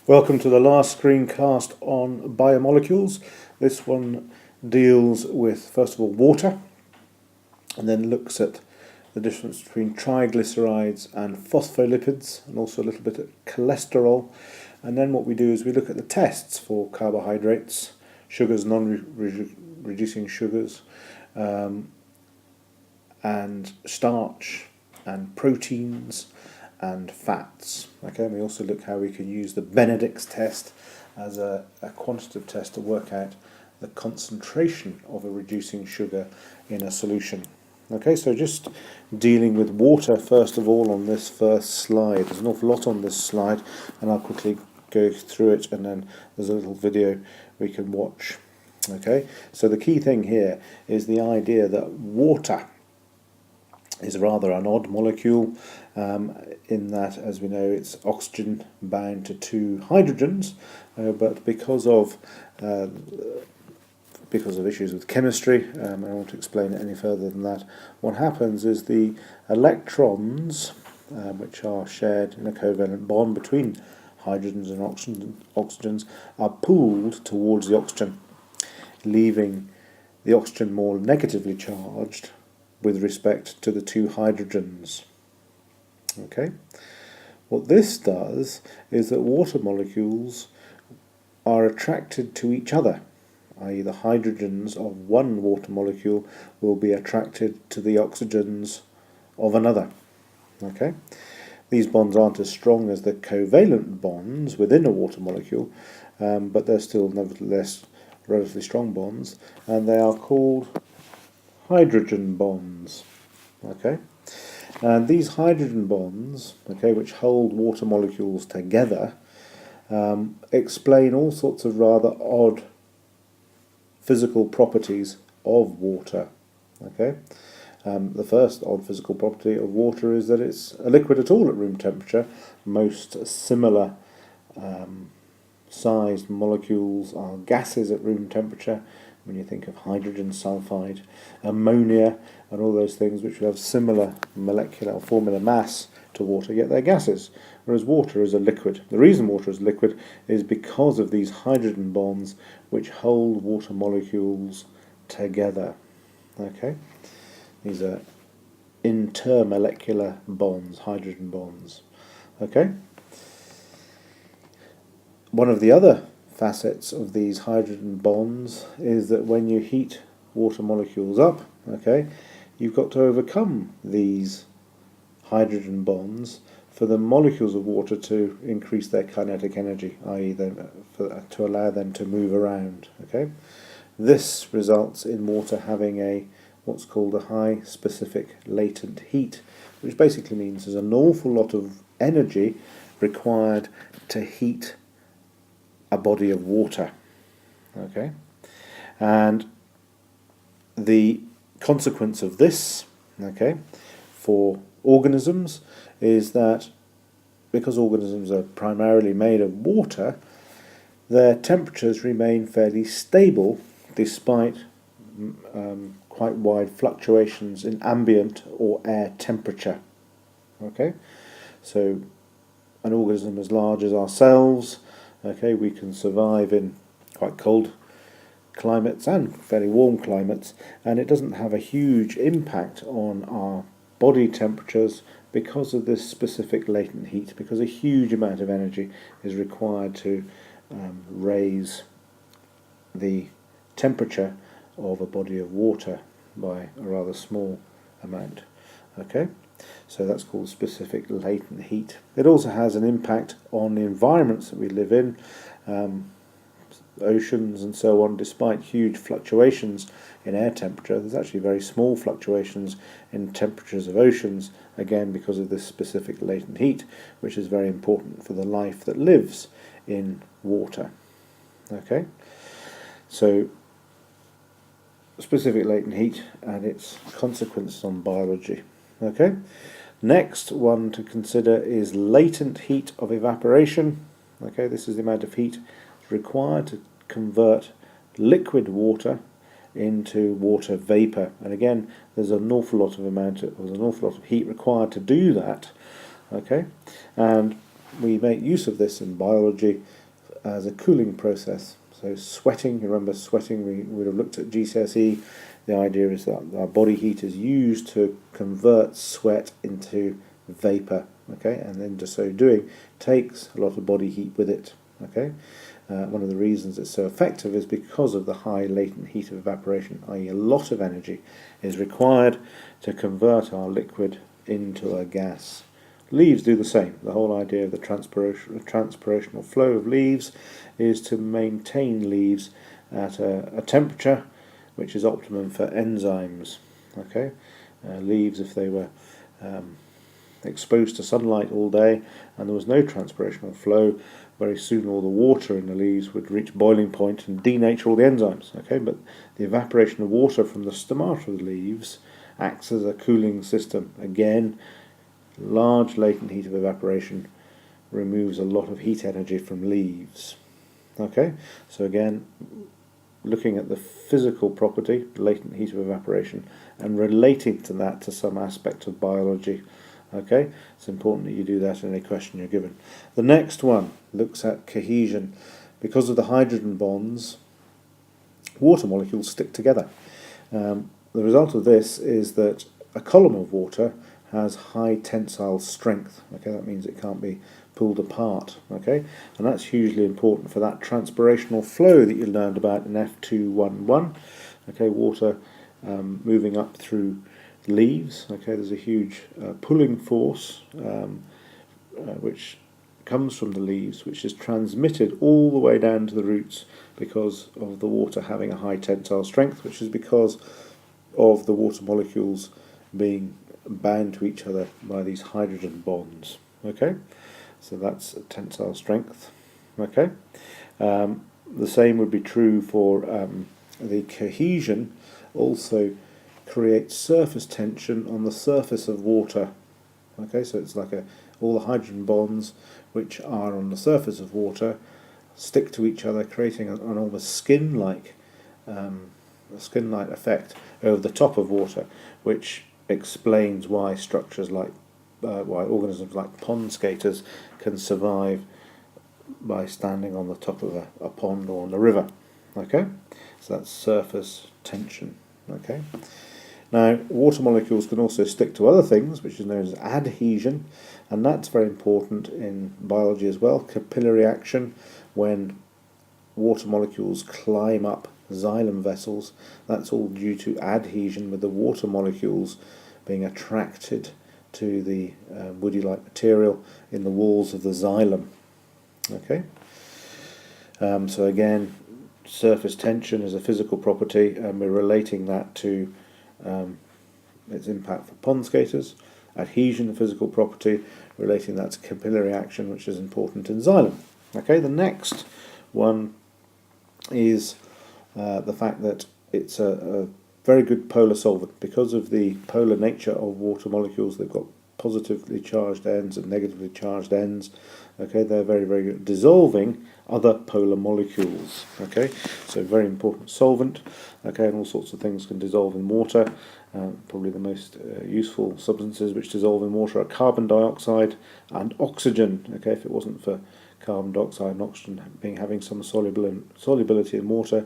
Welcome to the last screencast on biomolecules. This one deals with, first of all, water, and then looks at the difference between triglycerides and phospholipids, and also a little bit at cholesterol. And then what we do is we look at the tests for carbohydrates, sugars, non-reducing sugars, and starch, and proteins, and fats. Okay, and we also look how we can use the Benedict's test as a quantitative test to work out the concentration of a reducing sugar in a solution. Okay, so just dealing with water first of all on this first slide. There's an awful lot on this slide, and I'll quickly go through it, and then there's a little video we can watch. Okay, so the key thing here is the idea that water is rather an odd molecule, in that, as we know, it's oxygen bound to two hydrogens, but because of issues with chemistry, I don't want to explain it any further than that. What happens is the electrons, which are shared in a covalent bond between hydrogens and oxygens, are pulled towards the oxygen, leaving the oxygen more negatively charged with respect to the two hydrogens. Okay, what this does is that water molecules are attracted to each other, i.e. the hydrogens of one water molecule will be attracted to the oxygens of another. Okay, these bonds aren't as strong as the covalent bonds within a water molecule, but they're still nevertheless relatively strong bonds, and they are called hydrogen bonds. Okay, and these hydrogen bonds, okay, which hold water molecules together, explain all sorts of rather odd physical properties of water. Okay, the first odd physical property of water is that it's a liquid at all at room temperature. Most similar sized molecules are gases at room temperature. When you think of hydrogen sulfide, ammonia, and all those things which have similar molecular or formula mass to water, yet they're gases, whereas water is a liquid. The reason water is liquid is because of these hydrogen bonds which hold water molecules together. Okay, these are intermolecular bonds, hydrogen bonds. Okay, one of the other facets of these hydrogen bonds is that when you heat water molecules up, okay, you've got to overcome these hydrogen bonds for the molecules of water to increase their kinetic energy, i.e. to allow them to move around. Okay, this results in water having what's called a high specific latent heat, which basically means there's an awful lot of energy required to heat a body of water. Okay, and the consequence of this, okay, for organisms is that because organisms are primarily made of water, their temperatures remain fairly stable despite quite wide fluctuations in ambient or air temperature. Okay, so an organism as large as ourselves, okay, we can survive in quite cold climates and fairly warm climates, and it doesn't have a huge impact on our body temperatures because of this specific latent heat, because a huge amount of energy is required to raise the temperature of a body of water by a rather small amount. Okay, so that's called specific latent heat. It also has an impact on the environments that we live in, oceans and so on. Despite huge fluctuations in air temperature, there's actually very small fluctuations in temperatures of oceans, again because of this specific latent heat, which is very important for the life that lives in water. Okay, so specific latent heat and its consequences on biology. Okay, next one to consider is latent heat of evaporation. Okay, this is the amount of heat required to convert liquid water into water vapor, and again there's an awful lot of heat required to do that. Okay, and we make use of this in biology as a cooling process. So sweating, you remember sweating, we would have looked at GCSE. The idea is that our body heat is used to convert sweat into vapour, okay, and then so doing takes a lot of body heat with it, okay. One of the reasons it's so effective is because of the high latent heat of evaporation, i.e. a lot of energy is required to convert our liquid into a gas. Leaves do the same. The whole idea of the transpirational flow of leaves is to maintain leaves at a temperature which is optimum for enzymes. Okay, leaves, if they were exposed to sunlight all day and there was no transpirational flow, very soon all the water in the leaves would reach boiling point and denature all the enzymes. Okay, but the evaporation of water from the stomata of the leaves acts as a cooling system. Again, large latent heat of evaporation removes a lot of heat energy from leaves. Okay, so again, looking at the physical property, latent heat of evaporation, and relating to that to some aspect of biology. Okay, it's important that you do that in any question you're given. The next one looks at cohesion. Because of the hydrogen bonds, water molecules stick together. The result of this is that a column of water has high tensile strength. Okay, that means it can't be pulled apart. Okay, and that's hugely important for that transpirational flow that you learned about in F211. Okay, water moving up through leaves. Okay, there's a huge pulling force which comes from the leaves, which is transmitted all the way down to the roots because of the water having a high tensile strength, which is because of the water molecules being bound to each other by these hydrogen bonds. Okay, so that's tensile strength. Okay, the same would be true for the cohesion. Also creates surface tension on the surface of water. Okay, so it's like all the hydrogen bonds which are on the surface of water stick to each other, creating an almost skin-like effect over the top of water, which explains why structures like why organisms like pond skaters can survive by standing on the top of a pond or on a river. Okay, so that's surface tension. Okay, now water molecules can also stick to other things, which is known as adhesion, and that's very important in biology as well. Capillary action, when water molecules climb up xylem vessels, that's all due to adhesion, with the water molecules being attracted to the woody-like material in the walls of the xylem. Okay, so again, surface tension is a physical property, and we're relating that to its impact for pond skaters. Adhesion, a physical property, relating that to capillary action, which is important in xylem. Okay, the next one is the fact that it's a very good polar solvent. Because of the polar nature of water molecules, they've got positively charged ends and negatively charged ends. Okay, they're very, very good at dissolving other polar molecules. Okay, so very important solvent. Okay, and all sorts of things can dissolve in water. Probably the most useful substances which dissolve in water are carbon dioxide and oxygen. Okay, if it wasn't for carbon dioxide and oxygen having some solubility in water,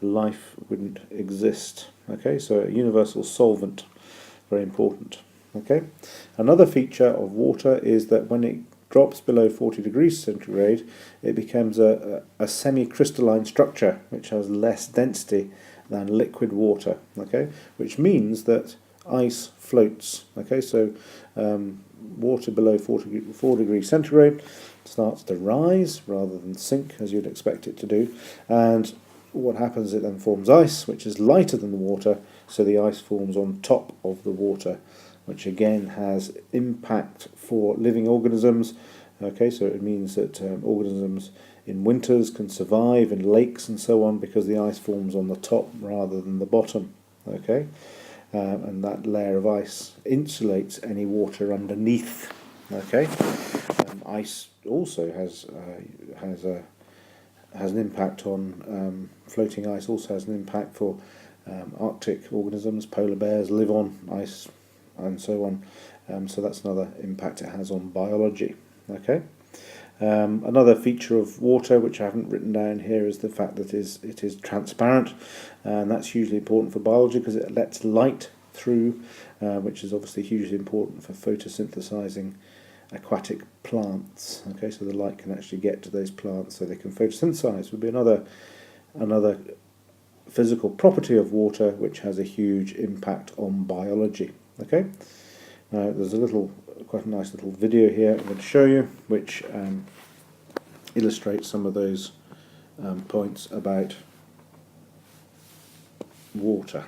life wouldn't exist. Okay, so a universal solvent, very important. Okay, another feature of water is that when it drops below 40 degrees centigrade, it becomes a semi-crystalline structure which has less density than liquid water. Okay, which means that ice floats. Okay, so water below 4 degrees centigrade starts to rise rather than sink as you'd expect it to do, and what happens is it then forms ice, which is lighter than the water, so the ice forms on top of the water, which again has impact for living organisms. Okay, so it means that organisms in winters can survive in lakes and so on because the ice forms on the top rather than the bottom. Okay, and that layer of ice insulates any water underneath. Okay, ice also has an impact on floating ice. Also has an impact for Arctic organisms. Polar bears live on ice and so on. So that's another impact it has on biology. Okay. Another feature of water, which I haven't written down here, is the fact that it is transparent, and that's hugely important for biology because it lets light through, which is obviously hugely important for photosynthesizing aquatic plants. Okay, so the light can actually get to those plants so they can photosynthesize. Would be another physical property of water which has a huge impact on biology. Okay, there's quite a nice little video here I'm going to show you, which illustrates some of those points about water.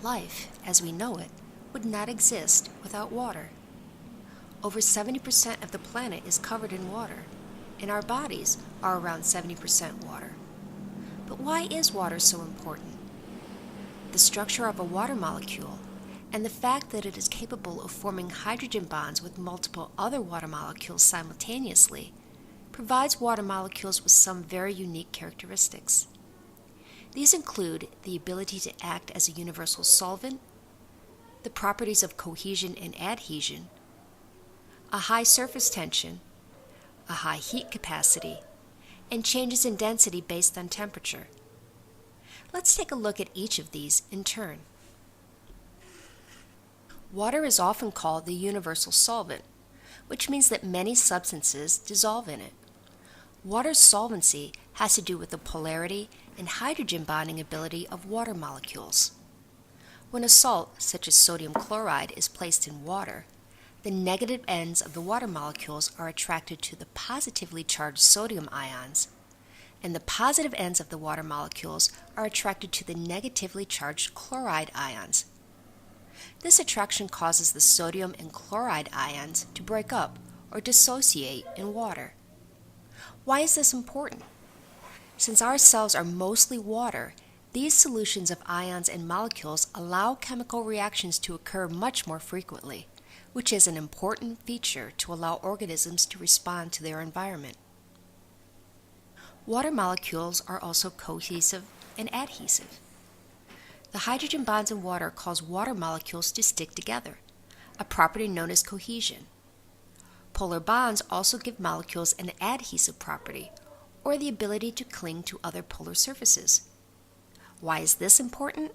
Life, as we know it, would not exist without water. Over 70% of the planet is covered in water, and our bodies are around 70% water. But why is water so important? The structure of a water molecule and the fact that it is capable of forming hydrogen bonds with multiple other water molecules simultaneously provides water molecules with some very unique characteristics. These include the ability to act as a universal solvent, the properties of cohesion and adhesion, a high surface tension, a high heat capacity, and changes in density based on temperature. Let's take a look at each of these in turn. Water is often called the universal solvent, which means that many substances dissolve in it. Water's solvency has to do with the polarity and hydrogen bonding ability of water molecules. When a salt, such as sodium chloride, is placed in water, the negative ends of the water molecules are attracted to the positively charged sodium ions, and the positive ends of the water molecules are attracted to the negatively charged chloride ions. This attraction causes the sodium and chloride ions to break up or dissociate in water. Why is this important? Since our cells are mostly water, these solutions of ions and molecules allow chemical reactions to occur much more frequently, which is an important feature to allow organisms to respond to their environment. Water molecules are also cohesive and adhesive. The hydrogen bonds in water cause water molecules to stick together, a property known as cohesion. Polar bonds also give molecules an adhesive property, or the ability to cling to other polar surfaces. Why is this important?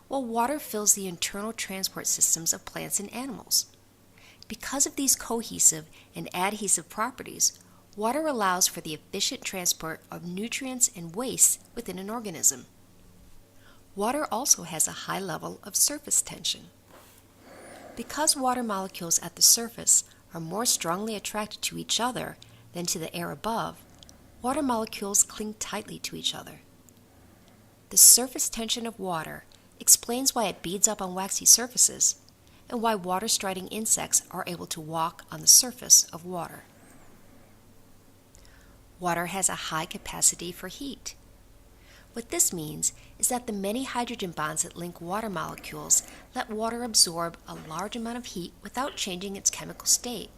Well, water fills the internal transport systems of plants and animals. Because of these cohesive and adhesive properties, water allows for the efficient transport of nutrients and waste within an organism. Water also has a high level of surface tension. Because water molecules at the surface are more strongly attracted to each other than to the air above, water molecules cling tightly to each other. The surface tension of water explains why it beads up on waxy surfaces and why water-striding insects are able to walk on the surface of water. Water has a high capacity for heat. What this means is that the many hydrogen bonds that link water molecules let water absorb a large amount of heat without changing its chemical state,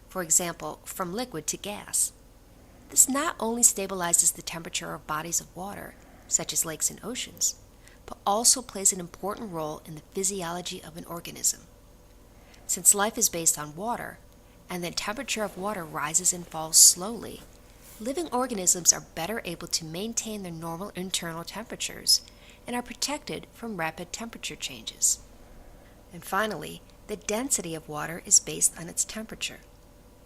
for example, from liquid to gas. This not only stabilizes the temperature of bodies of water, such as lakes and oceans, but also plays an important role in the physiology of an organism. Since life is based on water, and the temperature of water rises and falls slowly, living organisms are better able to maintain their normal internal temperatures and are protected from rapid temperature changes. And finally, the density of water is based on its temperature.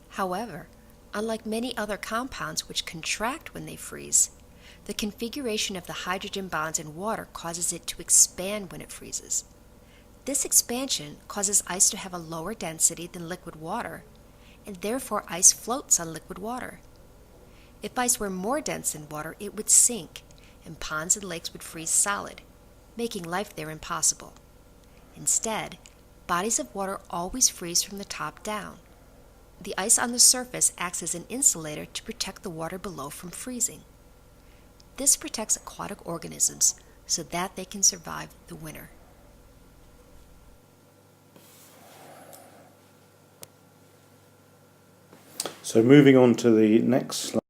However, unlike many other compounds which contract when they freeze, the configuration of the hydrogen bonds in water causes it to expand when it freezes. This expansion causes ice to have a lower density than liquid water, and therefore ice floats on liquid water. If ice were more dense than water, it would sink, and ponds and lakes would freeze solid, making life there impossible. Instead, bodies of water always freeze from the top down. The ice on the surface acts as an insulator to protect the water below from freezing. This protects aquatic organisms so that they can survive the winter. So moving on to the next slide.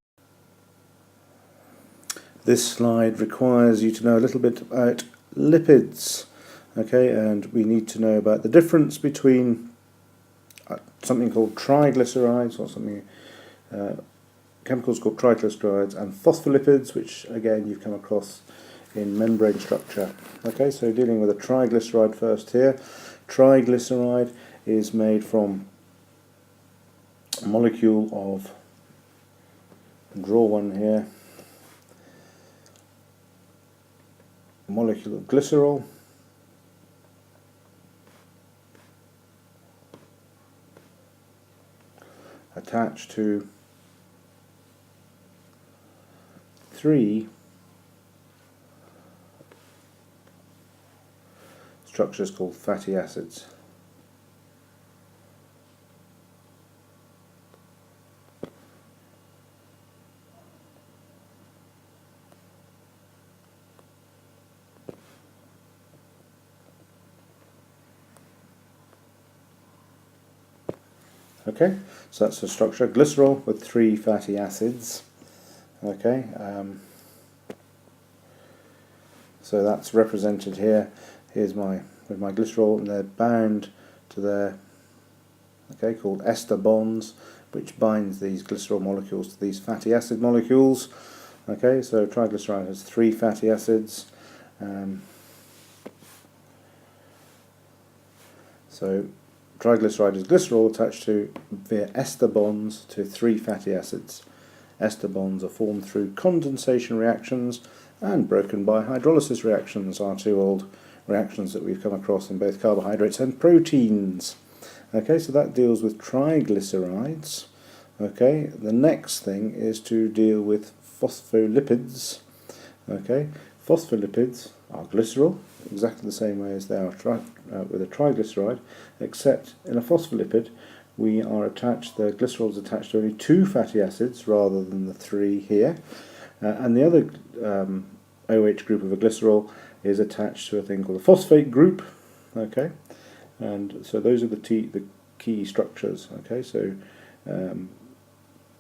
This slide requires you to know a little bit about lipids. Okay, and we need to know about the difference between something called triglycerides, or something chemicals called triglycerides, and phospholipids, which again you've come across in membrane structure. Okay, so dealing with a triglyceride first here. Triglyceride is made from a molecule of, draw one here, a molecule of glycerol, attached to three structures called fatty acids. Okay, so that's the structure, glycerol with three fatty acids. Okay, so that's represented here. Here's my glycerol, and they're bound to their, okay, called ester bonds, which binds these glycerol molecules to these fatty acid molecules. Okay, so triglyceride has three fatty acids. So triglyceride is glycerol attached to via ester bonds to three fatty acids. Ester bonds are formed through condensation reactions and broken by hydrolysis reactions, are two old reactions that we've come across in both carbohydrates and proteins. Okay, so that deals with triglycerides. Okay, the next thing is to deal with phospholipids. Okay, phospholipids are glycerol, exactly the same way as they are with a triglyceride, except in a phospholipid we are attached, the glycerol is attached to only two fatty acids rather than the three here, and the other OH group of a glycerol is attached to a thing called a phosphate group. Okay, and so those are the key structures. Okay, so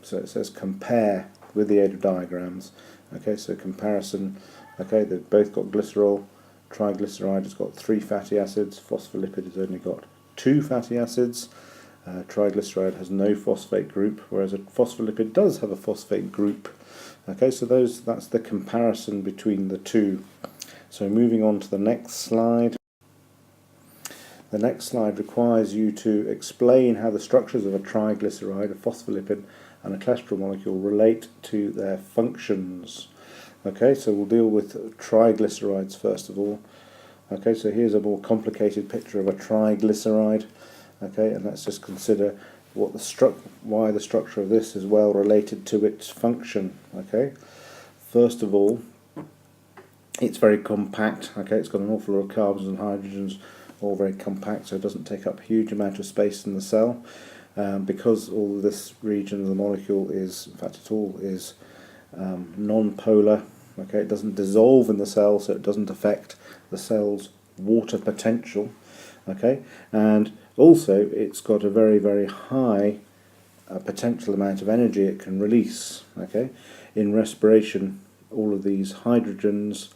so it says compare with the aid of diagrams. Okay, so comparison. Okay, they've both got glycerol. Triglyceride has got three fatty acids. Phospholipid has only got two fatty acids. Triglyceride has no phosphate group, whereas a phospholipid does have a phosphate group. Okay, so that's the comparison between the two. So moving on to the next slide. The next slide requires you to explain how the structures of a triglyceride, a phospholipid, and a cholesterol molecule relate to their functions. Okay, so we'll deal with triglycerides first of all. Okay, so here's a more complicated picture of a triglyceride. Okay, and let's just consider what why the structure of this is well related to its function. Okay, first of all, it's very compact. Okay, it's got an awful lot of carbons and hydrogens, all very compact, so it doesn't take up a huge amount of space in the cell. Because all of this region of the molecule is, in fact, it all is non-polar. Okay, it doesn't dissolve in the cell, so it doesn't affect the cell's water potential. Okay, and also it's got a very, very high potential amount of energy it can release. Okay, in respiration, all of these hydrogens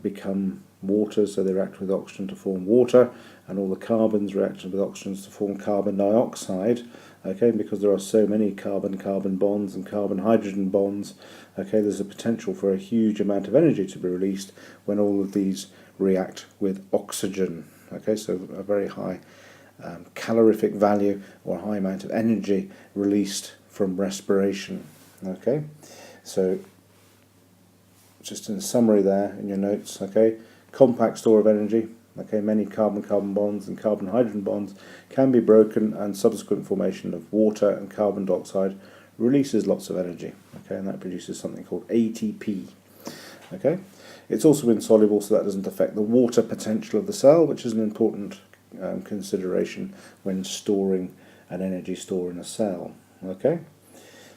become water, so they react with oxygen to form water, and all the carbons react with oxygens to form carbon dioxide. Okay, because there are so many carbon-carbon bonds and carbon-hydrogen bonds, okay, there's a potential for a huge amount of energy to be released when all of these react with oxygen. Okay, so a very high calorific value or high amount of energy released from respiration. Okay, so just in summary there in your notes, okay, compact store of energy. Okay, many carbon-carbon bonds and carbon-hydrogen bonds can be broken, and subsequent formation of water and carbon dioxide releases lots of energy. Okay, and that produces something called ATP. Okay, it's also insoluble, so that doesn't affect the water potential of the cell, which is an important consideration when storing an energy store in a cell. Okay,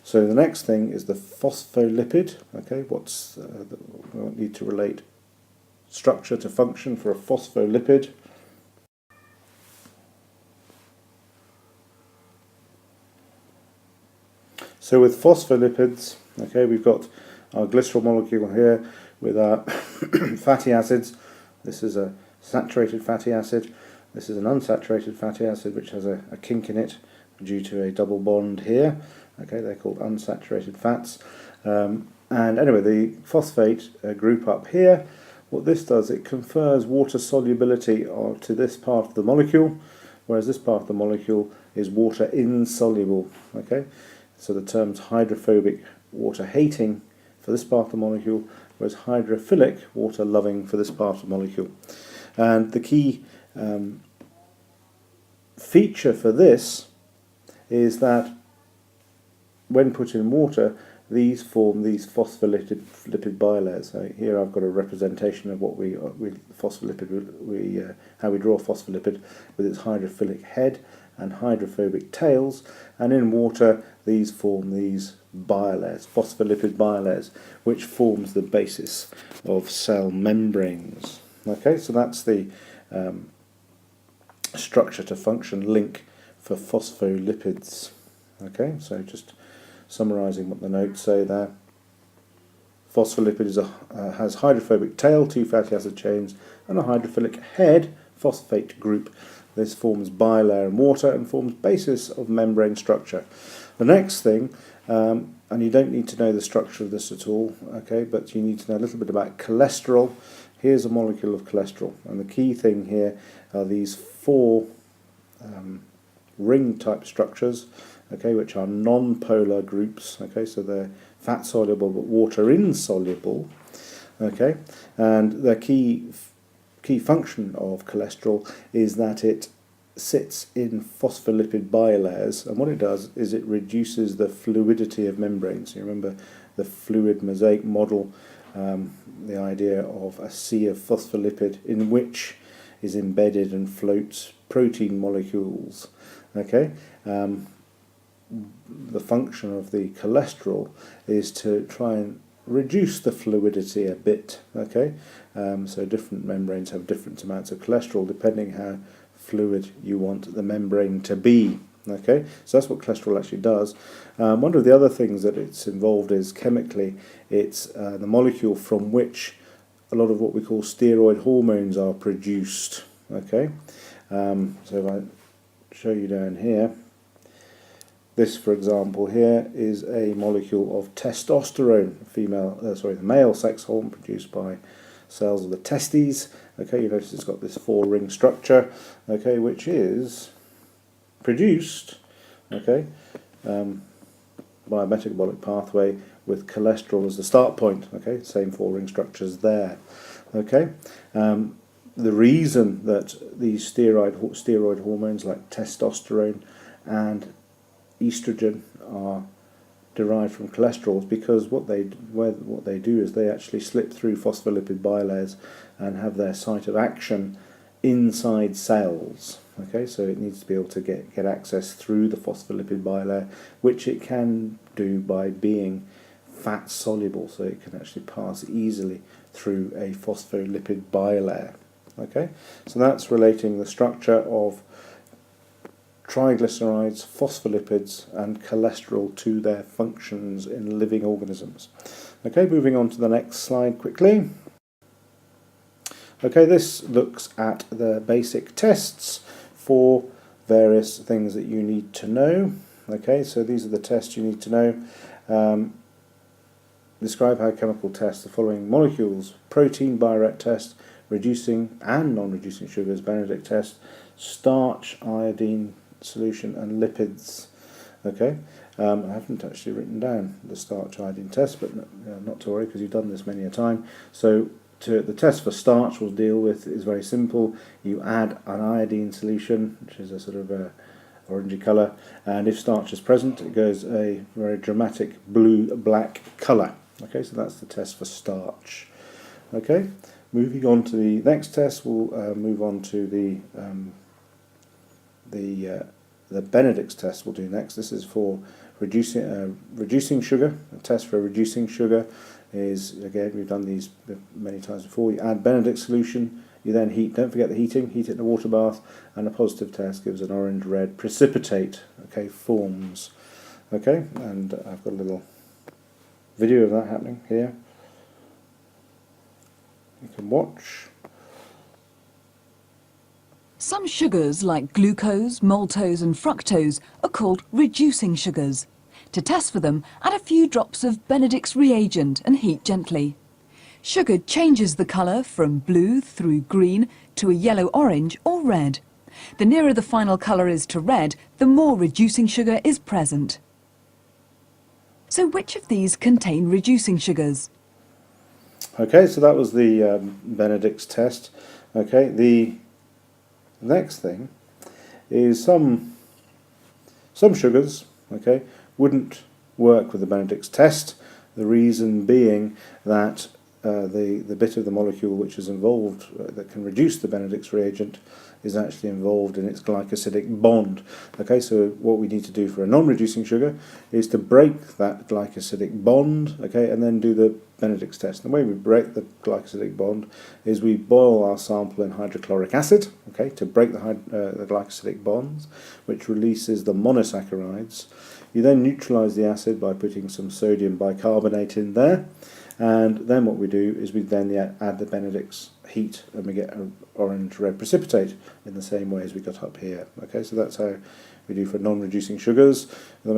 so the next thing is the phospholipid. Okay, we need to relate structure to function for a phospholipid. So with phospholipids, okay, we've got our glycerol molecule here with our fatty acids. This is a saturated fatty acid. This is an unsaturated fatty acid which has a kink in it due to a double bond here. Okay, they're called unsaturated fats. And anyway, the phosphate group up here, what this does, it confers water solubility to this part of the molecule, whereas this part of the molecule is water insoluble. Okay, so the term's hydrophobic, water hating for this part of the molecule, whereas hydrophilic, water loving for this part of the molecule. And the key feature for this is that when put in water, these form these phospholipid bilayers. So here I've got a representation of what how we draw a phospholipid with its hydrophilic head and hydrophobic tails, and in water these form these bilayers, phospholipid bilayers, which forms the basis of cell membranes. Okay, so that's the structure to function link for phospholipids. Okay, so just summarising what the notes say there. Phospholipid has hydrophobic tail, 2 fatty acid chains, and a hydrophilic head, phosphate group. This forms bilayer in water and forms basis of membrane structure. The next thing, and you don't need to know the structure of this at all, okay, but you need to know a little bit about cholesterol. Here's a molecule of cholesterol, and the key thing here are these 4 ring type structures, okay, which are non-polar groups. Okay, so they're fat soluble but water insoluble. Okay, and the key function of cholesterol is that it sits in phospholipid bilayers, and what it does is it reduces the fluidity of membranes. You remember the fluid mosaic model, the idea of a sea of phospholipid in which is embedded and floats protein molecules. Okay, the function of the cholesterol is to try and reduce the fluidity a bit. Okay, so different membranes have different amounts of cholesterol depending how fluid you want the membrane to be. Okay, so that's what cholesterol actually does. One of the other things that it's involved is chemically, it's the molecule from which a lot of what we call steroid hormones are produced. Okay, so if I show you down here, this, for example, here is a molecule of testosterone, the male sex hormone produced by cells of the testes. Okay, you notice it's got this 4-ring structure, okay, which is produced, okay, by a metabolic pathway with cholesterol as the start point. Okay, same 4-ring structures there. Okay, the reason that these steroid hormones like testosterone and estrogen are derived from cholesterol is because what they do is they actually slip through phospholipid bilayers and have their site of action inside cells. Okay, so it needs to be able to get access through the phospholipid bilayer, which it can do by being fat soluble, so it can actually pass easily through a phospholipid bilayer. Okay, so that's relating the structure of triglycerides, phospholipids and cholesterol to their functions in living organisms. Okay, moving on to the next slide quickly. Okay, this looks at the basic tests for various things that you need to know. Okay, so these are the tests you need to know. Describe how chemical tests the following molecules: protein biuret test, reducing and non-reducing sugars, Benedict test, starch, iodine solution and lipids. Okay, I haven't actually written down the starch iodine test, but not to worry because you've done this many a time. So the test for starch we'll deal with is very simple. You add an iodine solution, which is a sort of a orangey colour, and if starch is present it goes a very dramatic blue-black colour. Okay, so that's the test for starch. Okay, moving on to the next test, we'll move on to the Benedict's test we'll do next. This is for reducing sugar. A test for reducing sugar is, again, we've done these many times before. You add Benedict solution, you then heat, don't forget the heating, heat it in a water bath, and a positive test gives an orange-red precipitate, okay, forms. Okay, and I've got a little video of that happening here. You can watch. Some sugars like glucose, maltose and fructose are called reducing sugars. To test for them, add a few drops of Benedict's reagent and heat gently. Sugar changes the colour from blue through green to a yellow-orange or red. The nearer the final colour is to red, the more reducing sugar is present. So which of these contain reducing sugars? Okay, so that was the Benedict's test. Okay, the next thing is some sugars, okay, wouldn't work with the Benedict's test. The reason being that the bit of the molecule which is involved that can reduce the Benedict's reagent is actually involved in its glycosidic bond. Okay, so what we need to do for a non-reducing sugar is to break that glycosidic bond, okay, and then do the Benedict's test. And the way we break the glycosidic bond is we boil our sample in hydrochloric acid, okay, to break the glycosidic bonds, which releases the monosaccharides. You then neutralise the acid by putting some sodium bicarbonate in there, and then what we do is we then add the Benedict's heat, and we get an orange-red precipitate in the same way as we got up here. Okay, so that's how we do for non-reducing sugars. The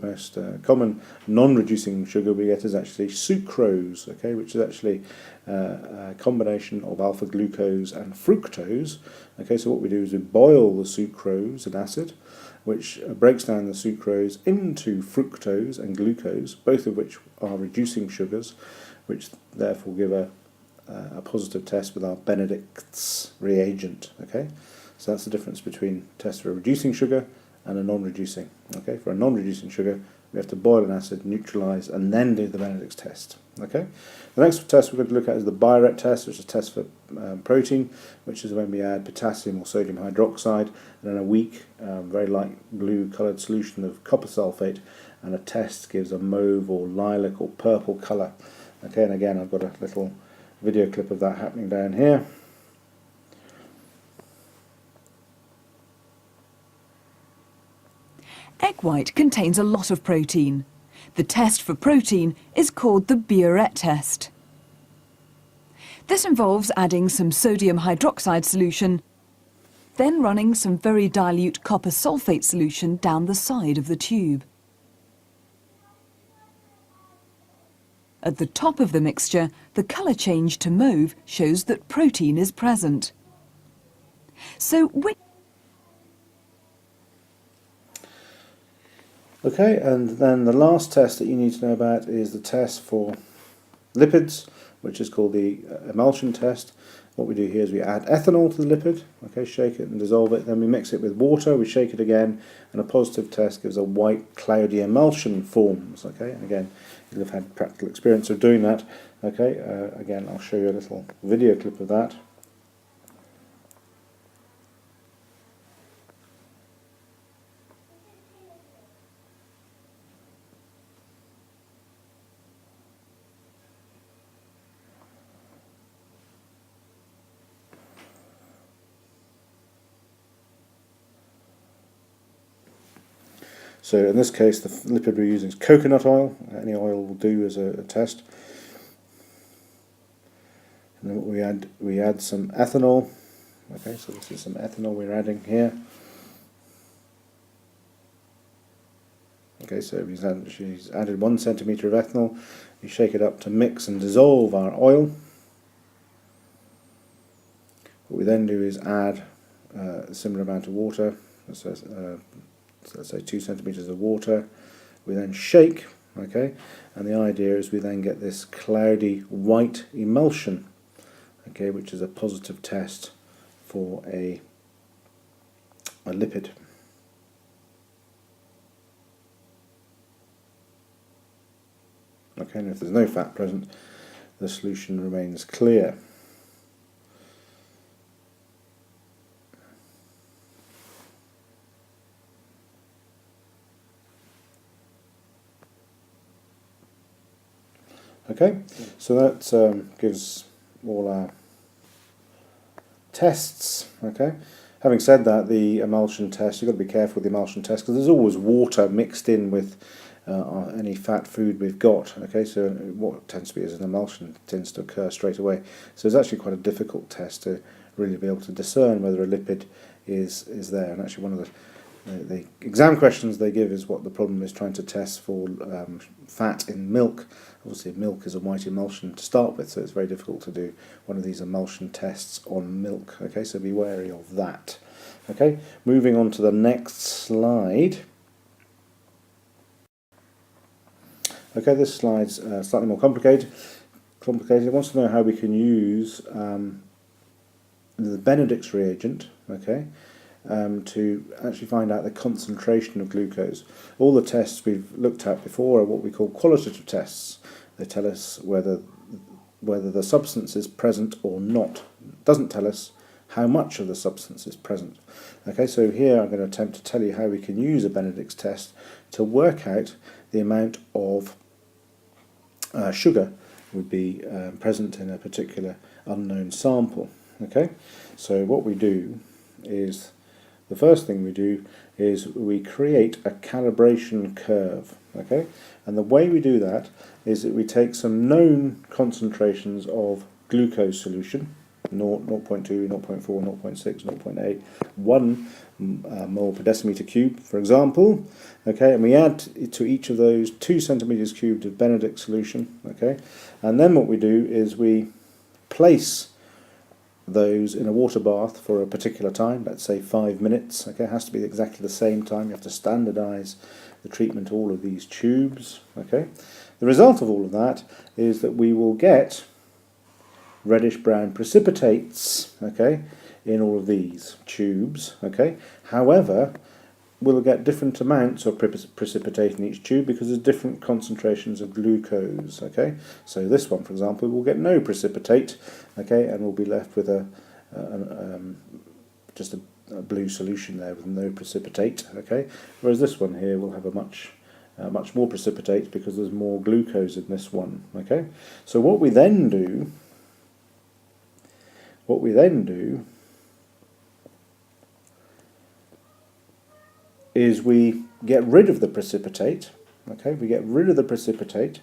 most common non-reducing sugar we get is actually sucrose, okay, which is actually a combination of alpha glucose and fructose. Okay, so what we do is we boil the sucrose in acid, which breaks down the sucrose into fructose and glucose, both of which are reducing sugars, which therefore give a positive test with our Benedict's reagent. Okay, so that's the difference between test for a reducing sugar and a non-reducing. Okay, for a non-reducing sugar, we have to boil an acid, neutralise, and then do the Benedict's test. Okay, the next test we're going to look at is the Biuret test, which is a test for protein, which is when we add potassium or sodium hydroxide and then a weak, very light blue coloured solution of copper sulfate, and a test gives a mauve or lilac or purple colour. Okay, and again I've got a little video clip of that happening down here. Egg white contains a lot of protein. The test for protein is called the Biuret test. This involves adding some sodium hydroxide solution, then running some very dilute copper sulfate solution down the side of the tube. At the top of the mixture, the colour change to mauve shows that protein is present. So Okay, and then the last test that you need to know about is the test for lipids, which is called the emulsion test. What we do here is we add ethanol to the lipid, okay, shake it and dissolve it, then we mix it with water, we shake it again, and a positive test gives a white cloudy emulsion forms. Okay, and again, you'll have had practical experience of doing that. Okay, again, I'll show you a little video clip of that. So in this case, the lipid we're using is coconut oil. Any oil will do as a test. And then what we add some ethanol. Okay, so this is some ethanol we're adding here. Okay, so she's added 1 centimetre of ethanol. We shake it up to mix and dissolve our oil. What we then do is add a similar amount of water. So let's say 2 centimetres of water. We then shake, okay, and the idea is we then get this cloudy white emulsion, okay, which is a positive test for a lipid. Okay, and if there's no fat present, the solution remains clear. Okay, so that gives all our tests. Okay, Having said that, the emulsion test, you've got to be careful with the emulsion test because there's always water mixed in with any fat food we've got. Okay, so what tends to be as an emulsion tends to occur straight away. So it's actually quite a difficult test to really be able to discern whether a lipid is there. And actually, one of the exam questions they give is what the problem is trying to test for fat in milk. Obviously, milk is a white emulsion to start with, so it's very difficult to do one of these emulsion tests on milk. Okay, so be wary of that. Okay, moving on to the next slide. Okay, this slide's slightly more complicated. It wants to know how we can use the Benedict's reagent, okay, to actually find out the concentration of glucose. All the tests we've looked at before are what we call qualitative tests. They tell us whether the substance is present or not. It doesn't tell us how much of the substance is present. Okay, so here I'm going to attempt to tell you how we can use a Benedict's test to work out the amount of sugar would be present in a particular unknown sample. Okay, so what we do is, the first thing we do is we create a calibration curve. Okay, and the way we do that is that we take some known concentrations of glucose solution, 0.2, 0.4, 0.6, 0.8, 1 mole per decimeter cube, for example. Okay, and we add to each of those 2 centimeters cubed of Benedict's solution. Okay, and then what we do is we place those in a water bath for a particular time, let's say 5 minutes. Okay, it has to be exactly the same time. You have to standardize the treatment of all of these tubes. Okay, the result of all of that is that we will get reddish brown precipitates, okay, in all of these tubes. Okay, however, we'll get different amounts of precipitate in each tube because there's different concentrations of glucose. Okay, so this one, for example, will get no precipitate. Okay, and we'll be left with just a blue solution there with no precipitate. Okay, whereas this one here will have a much more precipitate because there's more glucose in this one. Okay, so what we then do is we get rid of the precipitate. Okay, we get rid of the precipitate,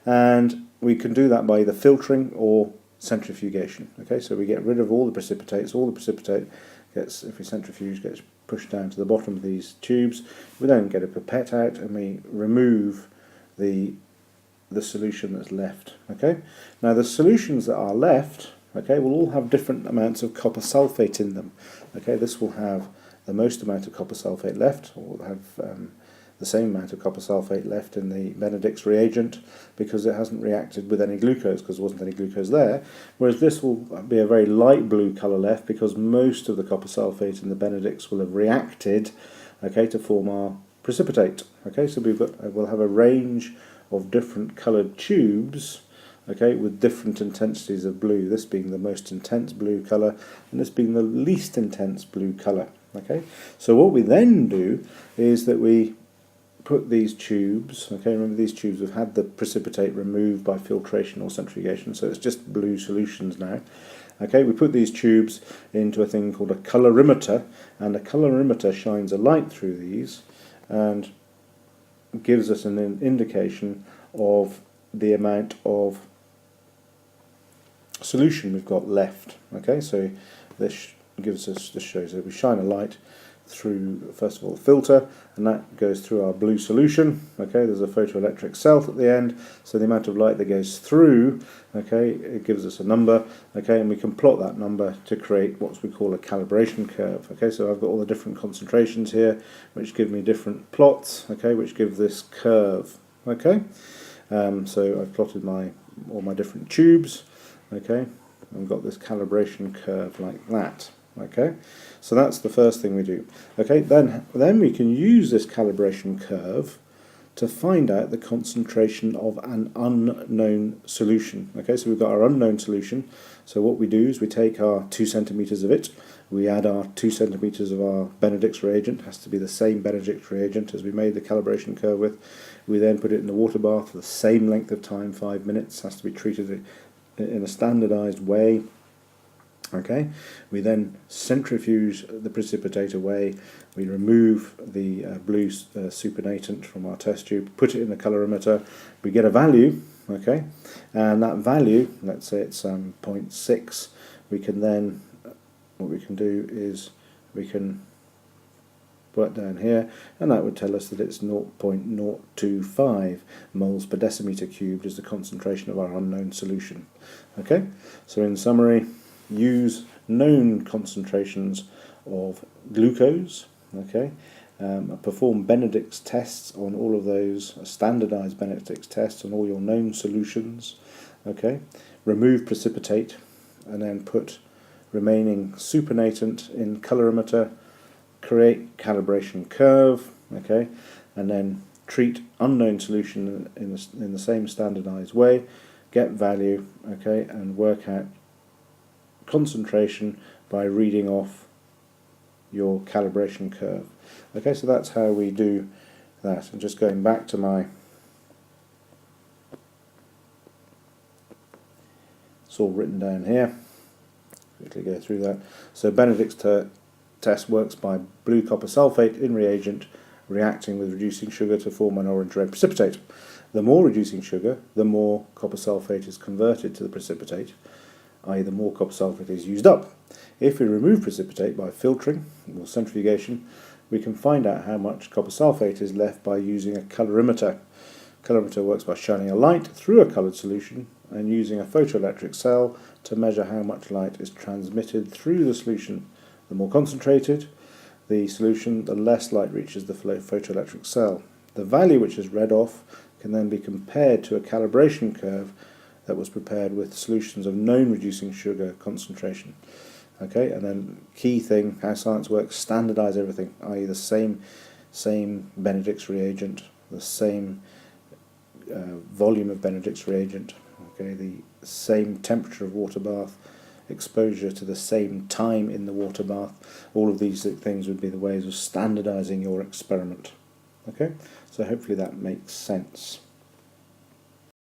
and we can do that by either filtering or centrifugation. Okay, so we get rid of all the precipitates. All the precipitate gets, if we centrifuge, gets pushed down to the bottom of these tubes. We then get a pipette out and we remove the solution that's left. Okay, now the solutions that are left, okay, will all have different amounts of copper sulfate in them. Okay, this will have the most amount of copper sulfate left, or will have the same amount of copper sulfate left in the Benedict's reagent because it hasn't reacted with any glucose because there wasn't any glucose there, whereas this will be a very light blue colour left because most of the copper sulfate in the Benedict's will have reacted, okay, to form our precipitate. Okay, so we'll have a range of different coloured tubes, okay, with different intensities of blue, this being the most intense blue colour and this being the least intense blue colour. Okay, so what we then do is that we put these tubes, okay, remember these tubes have had the precipitate removed by filtration or centrifugation, so it's just blue solutions now. Okay, we put these tubes into a thing called a colorimeter, and a colorimeter shines a light through these and gives us an indication of the amount of solution we've got left. Okay, so this shows that we shine a light through, first of all, the filter, and that goes through our blue solution. Okay, there's a photoelectric cell at the end, so the amount of light that goes through, okay, it gives us a number. Okay, and we can plot that number to create what we call a calibration curve. Okay, so I've got all the different concentrations here, which give me different plots. Okay, which give this curve. Okay, so I've plotted all my different tubes. Okay, I've got this calibration curve like that. Okay, so that's the first thing we do. Okay, then we can use this calibration curve to find out the concentration of an unknown solution. Okay, so we've got our unknown solution. So what we do is we take our 2 centimeters of it, we add our 2 centimeters of our Benedict's reagent, it has to be the same Benedict's reagent as we made the calibration curve with. We then put it in the water bath for the same length of time, 5 minutes, has to be treated in a standardized way. Okay, we then centrifuge the precipitate away. We remove the blue supernatant from our test tube, put it in the colorimeter. We get a value, okay, and that value, let's say it's 0.6. We can then, what we can do is we can work down here, and that would tell us that it's 0.025 moles per decimeter cubed is the concentration of our unknown solution. Okay, so in summary, use known concentrations of glucose, okay, perform Benedict's tests on all of those, standardized Benedict's tests on all your known solutions, okay, remove precipitate, and then put remaining supernatant in colorimeter, create calibration curve, okay, and then treat unknown solution in the same standardized way, get value, okay, and work out concentration by reading off your calibration curve. Okay, so that's how we do that. And just going back to my, it's all written down here, quickly go through that. So Benedict's test works by blue copper sulfate in reagent reacting with reducing sugar to form an orange-red precipitate. The more reducing sugar, the more copper sulfate is converted to the precipitate, i.e. the more copper sulfate is used up. If we remove precipitate by filtering or centrifugation, we can find out how much copper sulfate is left by using a colorimeter. Colorimeter works by shining a light through a coloured solution and using a photoelectric cell to measure how much light is transmitted through the solution. The more concentrated the solution, the less light reaches the photoelectric cell. The value which is read off can then be compared to a calibration curve that was prepared with solutions of known reducing sugar concentration. Okay, and then key thing, how science works, standardize everything, i.e. the same Benedict's reagent, the same volume of Benedict's reagent, okay, the same temperature of water bath, exposure to the same time in the water bath. All of these things would be the ways of standardizing your experiment. Okay, so hopefully that makes sense.